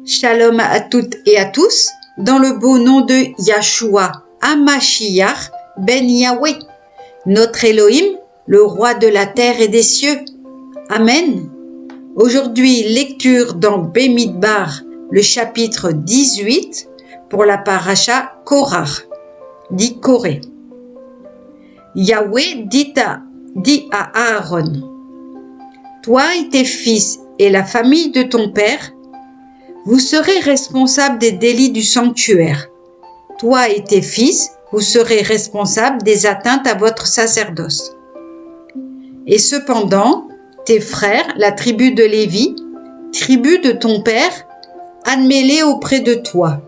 Shalom à toutes et à tous, dans le beau nom de Yahshua HaMashiach ben Yahweh, notre Elohim, le roi de la terre et des cieux. Amen. Aujourd'hui, lecture dans Bemidbar, le chapitre 18, pour la paracha Korach, dit Corée. Yahweh dit à Aaron, toi et tes fils et la famille de ton père, vous serez responsables des délits du sanctuaire. Toi et tes fils, vous serez responsables des atteintes à votre sacerdoce. Et cependant, tes frères, la tribu de Lévi, tribu de ton père, admets-les auprès de toi,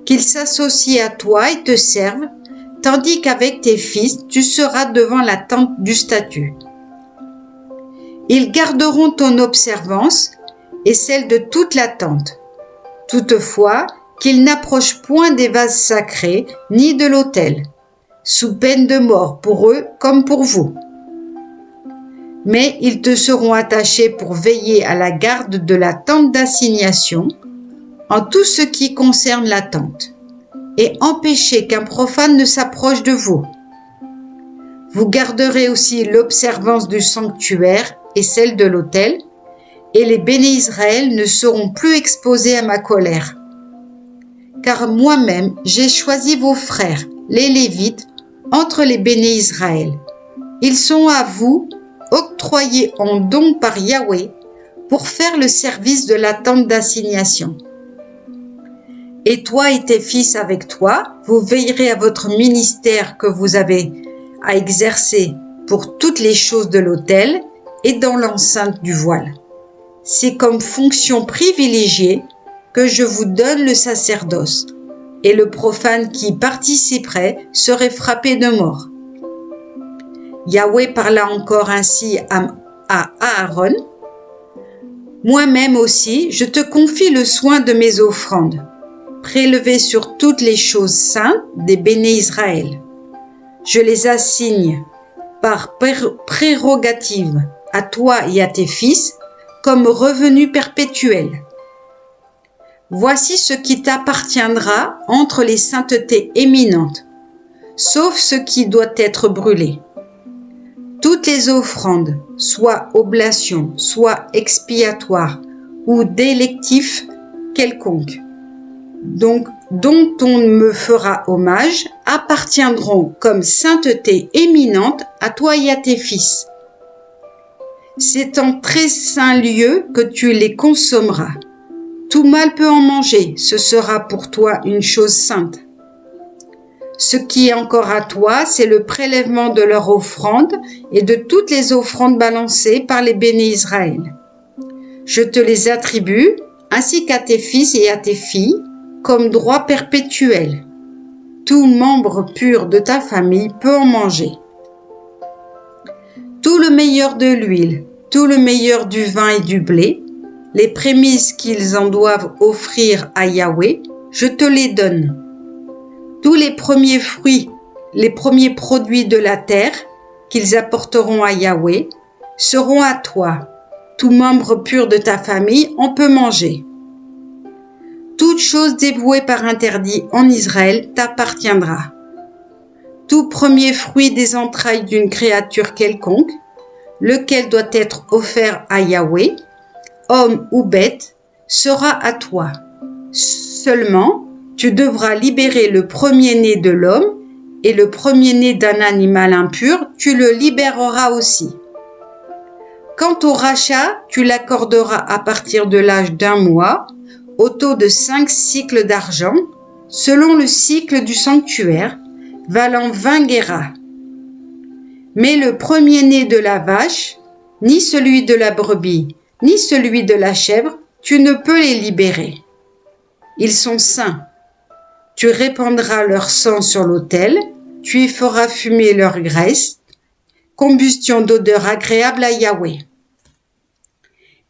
qu'ils s'associent à toi et te servent, tandis qu'avec tes fils, tu seras devant la tente du statut. Ils garderont ton observance et celle de toute la tente. Toutefois, qu'ils n'approchent point des vases sacrés ni de l'autel, sous peine de mort pour eux comme pour vous. Mais ils te seront attachés pour veiller à la garde de la tente d'assignation en tout ce qui concerne la tente, et empêcher qu'un profane ne s'approche de vous. Vous garderez aussi l'observance du sanctuaire et celle de l'autel, et les béné Israël ne seront plus exposés à ma colère. Car moi-même, j'ai choisi vos frères, les Lévites, entre les béné Israël. Ils sont à vous, octroyés en don par Yahweh, pour faire le service de la tente d'assignation. Et toi et tes fils avec toi, vous veillerez à votre ministère que vous avez à exercer pour toutes les choses de l'autel et dans l'enceinte du voile. C'est comme fonction privilégiée que je vous donne le sacerdoce, et le profane qui y participerait serait frappé de mort. Yahweh parla encore ainsi à Aaron. Moi-même aussi, je te confie le soin de mes offrandes, prélevées sur toutes les choses saintes des béné Israël. Je les assigne par prérogative à toi et à tes fils, comme revenu perpétuel. Voici ce qui t'appartiendra entre les saintetés éminentes, sauf ce qui doit être brûlé. Toutes les offrandes, soit oblations, soit expiatoires, ou d'électifs quelconques, dont on me fera hommage, appartiendront comme sainteté éminente à toi et à tes fils. C'est en très saint lieu que tu les consommeras. Tout mâle peut en manger, ce sera pour toi une chose sainte. Ce qui est encore à toi, c'est le prélèvement de leur offrande et de toutes les offrandes balancées par les béné Israël. Je te les attribue, ainsi qu'à tes fils et à tes filles, comme droit perpétuel. Tout membre pur de ta famille peut en manger. Tout le meilleur de l'huile, tout le meilleur du vin et du blé, les prémices qu'ils en doivent offrir à Yahweh, je te les donne. Tous les premiers fruits, les premiers produits de la terre qu'ils apporteront à Yahweh seront à toi. Tout membre pur de ta famille en peut manger. Toute chose dévouée par interdit en Israël t'appartiendra. Tout premier fruit des entrailles d'une créature quelconque, lequel doit être offert à Yahweh, homme ou bête, sera à toi. Seulement, tu devras libérer le premier-né de l'homme et le premier-né d'un animal impur, tu le libéreras aussi. Quant au rachat, tu l'accorderas à partir de l'âge d'1 mois, au taux de 5 cycles d'argent, selon le cycle du sanctuaire, valant 20 guéras. Mais le premier-né de la vache, ni celui de la brebis, ni celui de la chèvre, tu ne peux les libérer. Ils sont saints. Tu répandras leur sang sur l'autel, tu y feras fumer leur graisse, combustion d'odeur agréable à Yahweh.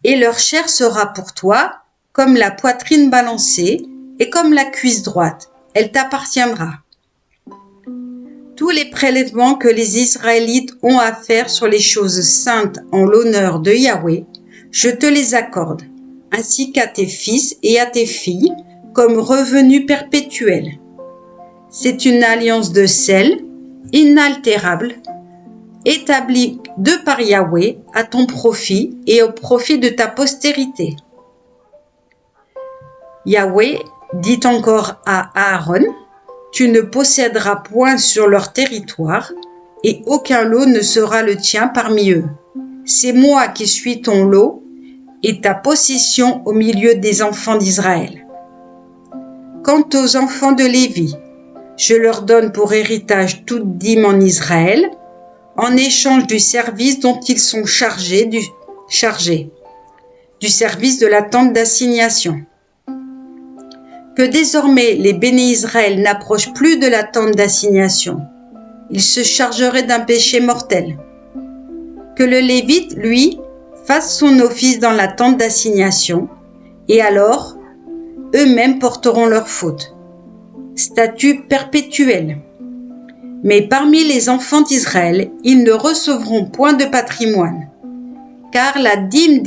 Et leur chair sera pour toi comme la poitrine balancée et comme la cuisse droite. Elle t'appartiendra. Tous les prélèvements que les Israélites ont à faire sur les choses saintes en l'honneur de Yahweh, je te les accorde. ainsi qu'à tes fils et à tes filles, comme revenu perpétuel. C'est une alliance de sel, inaltérable, établie de par Yahweh à ton profit et au profit de ta postérité. Yahweh dit encore à Aaron, « Tu ne posséderas point sur leur territoire, et aucun lot ne sera le tien parmi eux. C'est moi qui suis ton lot et ta possession au milieu des enfants d'Israël. Quant aux enfants de Lévi, je leur donne pour héritage toute dîme en Israël, en échange du service dont ils sont chargés, du service de la tente d'assignation. Que désormais les bénis Israël n'approchent plus de la tente d'assignation. Ils se chargeraient d'un péché mortel. Que le Lévite, lui, fasse son office dans la tente d'assignation, et alors, eux-mêmes porteront leur faute. Statut perpétuel. Mais parmi les enfants d'Israël, ils ne recevront point de patrimoine, car la dîme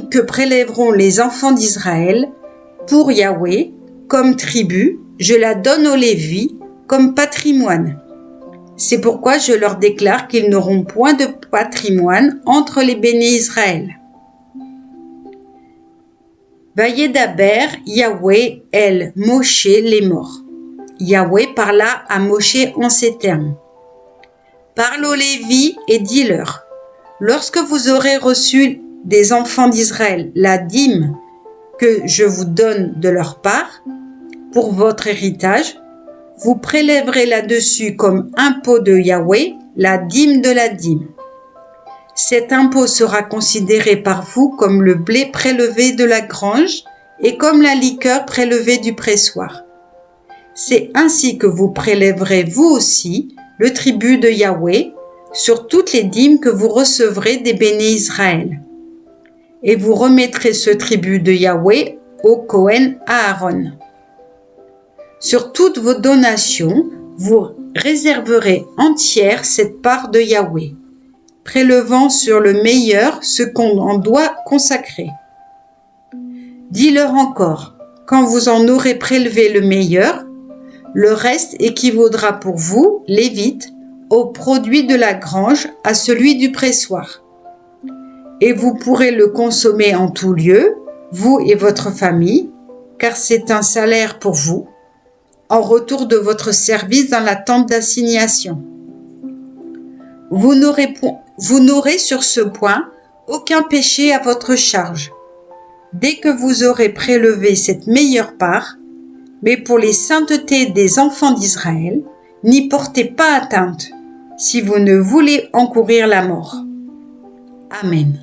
que prélèveront les enfants d'Israël pour Yahweh comme tribut, je la donne aux Lévis comme patrimoine. C'est pourquoi je leur déclare qu'ils n'auront point de patrimoine entre les bénis Israël. Vayedaber Yahweh el Moshe les morts. Yahweh parla à Moshe en ces termes. Parle aux Lévis et dis-leur, lorsque vous aurez reçu des enfants d'Israël la dîme que je vous donne de leur part, pour votre héritage, vous prélèverez là-dessus comme impôt de Yahweh la dîme de la dîme. Cet impôt sera considéré par vous comme le blé prélevé de la grange et comme la liqueur prélevée du pressoir. C'est ainsi que vous prélèverez vous aussi le tribut de Yahweh sur toutes les dîmes que vous recevrez des bénis Israël. Et vous remettrez ce tribut de Yahweh au Kohen Aaron. Sur toutes vos donations, vous réserverez entière cette part de Yahweh, prélevant sur le meilleur ce qu'on en doit consacrer. Dis-leur encore, quand vous en aurez prélevé le meilleur, le reste équivaudra pour vous, Lévites, au produit de la grange, à celui du pressoir. Et vous pourrez le consommer en tout lieu, vous et votre famille, car c'est un salaire pour vous, en retour de votre service dans la tente d'assignation. Vous n'aurez sur ce point aucun péché à votre charge, dès que vous aurez prélevé cette meilleure part, mais pour les saintetés des enfants d'Israël, n'y portez pas atteinte, si vous ne voulez encourir la mort. Amen.